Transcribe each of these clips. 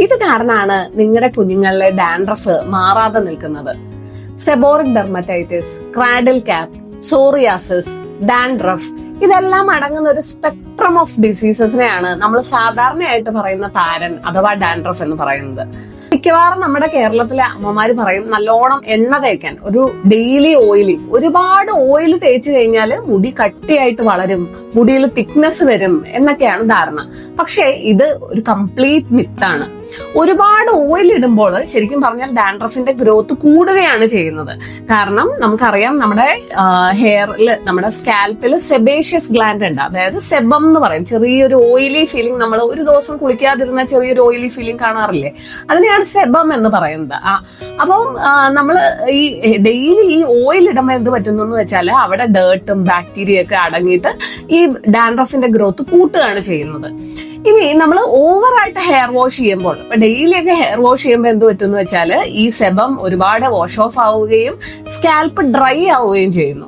ഇത് കാരണമാണ് നിങ്ങളുടെ കുഞ്ഞുങ്ങളിലെ ഡാൻഡ്രഫ് മാറാതെ നിൽക്കുന്നത്. Seborrhoeic dermatitis, cradle cap, psoriasis, dandruff ഇതെല്ലാം അടങ്ങുന്ന ഒരു സ്പെക്ട്രം ഓഫ് ഡിസീസസിനെയാണ് നമ്മൾ സാധാരണയായിട്ട് പറയുന്ന താരൻ അഥവാ ഡാൻഡ്രഫ് എന്ന് പറയുന്നത്. മിക്കവാറും നമ്മുടെ കേരളത്തിലെ അമ്മമാര് പറയും നല്ലോണം എണ്ണ തേക്കാൻ, ഒരു ഡെയിലി ഓയിലിംഗ്. ഒരുപാട് ഓയിൽ തേച്ച് കഴിഞ്ഞാൽ മുടി കട്ടിയായിട്ട് വളരും, മുടിയിൽ തിക്നെസ് വരും എന്നൊക്കെയാണ് ധാരണ. പക്ഷേ ഇത് ഒരു കംപ്ലീറ്റ് മിത്താണ്. ഒരുപാട് ഓയിൽ ഇടുമ്പോൾ ശരിക്കും പറഞ്ഞാൽ ഡാൻഡ്രഫിന്റെ ഗ്രോത്ത് കൂടുകയാണ് ചെയ്യുന്നത്. കാരണം നമുക്കറിയാം നമ്മുടെ ഹെയറിൽ, നമ്മുടെ സ്കാൽപ്പിൽ സെബേഷ്യസ് ഗ്ലാൻഡ് ഉണ്ട്. അതായത് സെബം എന്ന് പറയും. ചെറിയൊരു ഓയിലി ഫീലിംഗ്, നമ്മൾ ഒരു ദിവസം കുളിക്കാതിരുന്ന ചെറിയൊരു ഓയിലി ഫീലിംഗ് കാണാറില്ലേ, അതിനെയാണ് സെബം എന്ന് പറയുന്നത്. അപ്പം നമ്മൾ ഈ ഡെയിലി ഈ ഓയിൽ ഇടുമ്പോൾ എന്ത് പറ്റുന്നു എന്ന് വെച്ചാൽ അവിടെ ഡേർട്ടും ബാക്ടീരിയ ഒക്കെ അടങ്ങിയിട്ട് ഈ ഡാൻഡ്രഫിന്റെ ഗ്രോത്ത് കൂട്ടുകയാണ് ചെയ്യുന്നത്. ഇനി നമ്മൾ ഓവറായിട്ട് ഹെയർ വാഷ് ചെയ്യുമ്പോൾ, ഇപ്പൊ ഡെയിലി ഒക്കെ ഹെയർ വാഷ് ചെയ്യുമ്പോൾ എന്ത് പറ്റുമെന്ന് വെച്ചാൽ ഈ സെബം ഒരുപാട് വാഷ് ഓഫ് ആവുകയും സ്കാൽപ്പ് ഡ്രൈ ആവുകയും ചെയ്യുന്നു.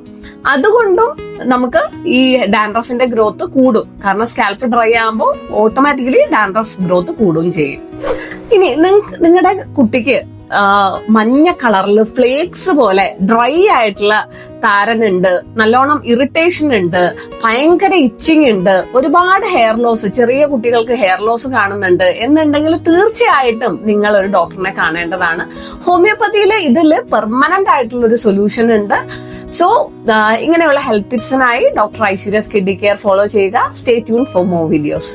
അതുകൊണ്ടും നമുക്ക് ഈ ഡാൻഡ്രഫിന്റെ ഗ്രോത്ത് കൂടും. കാരണം സ്കാൽപ്പ് ഡ്രൈ ആകുമ്പോൾ ഓട്ടോമാറ്റിക്കലി ഡാൻഡ്രഫ് ഗ്രോത്ത് കൂടുകയും ചെയ്യും. ഇനി നിങ്ങളുടെ കുട്ടിക്ക് മഞ്ഞ കളറിൽ ഫ്ലേക്സ് പോലെ ഡ്രൈ ആയിട്ടുള്ള താരനുണ്ട്, നല്ലോണം ഇറിറ്റേഷൻ ഉണ്ട്, ഭയങ്കര ഇച്ചിങ് ഉണ്ട്, ഒരുപാട് ഹെയർ ലോസ്, ചെറിയ കുട്ടികൾക്ക് ഹെയർ ലോസ് കാണുന്നുണ്ട് എന്നുണ്ടെങ്കിൽ തീർച്ചയായിട്ടും നിങ്ങൾ ഒരു ഡോക്ടറിനെ കാണേണ്ടതാണ്. ഹോമിയോപ്പതിയിൽ ഇതിൽ പെർമനന്റ് ആയിട്ടുള്ള ഒരു സൊല്യൂഷൻ ഉണ്ട്. സോ ഇങ്ങനെയുള്ള ഹെൽത്ത് ടിപ്സിനായി doctor Aishwarya Skidy care follow ചെയ്യുക. Stay tune for more videos.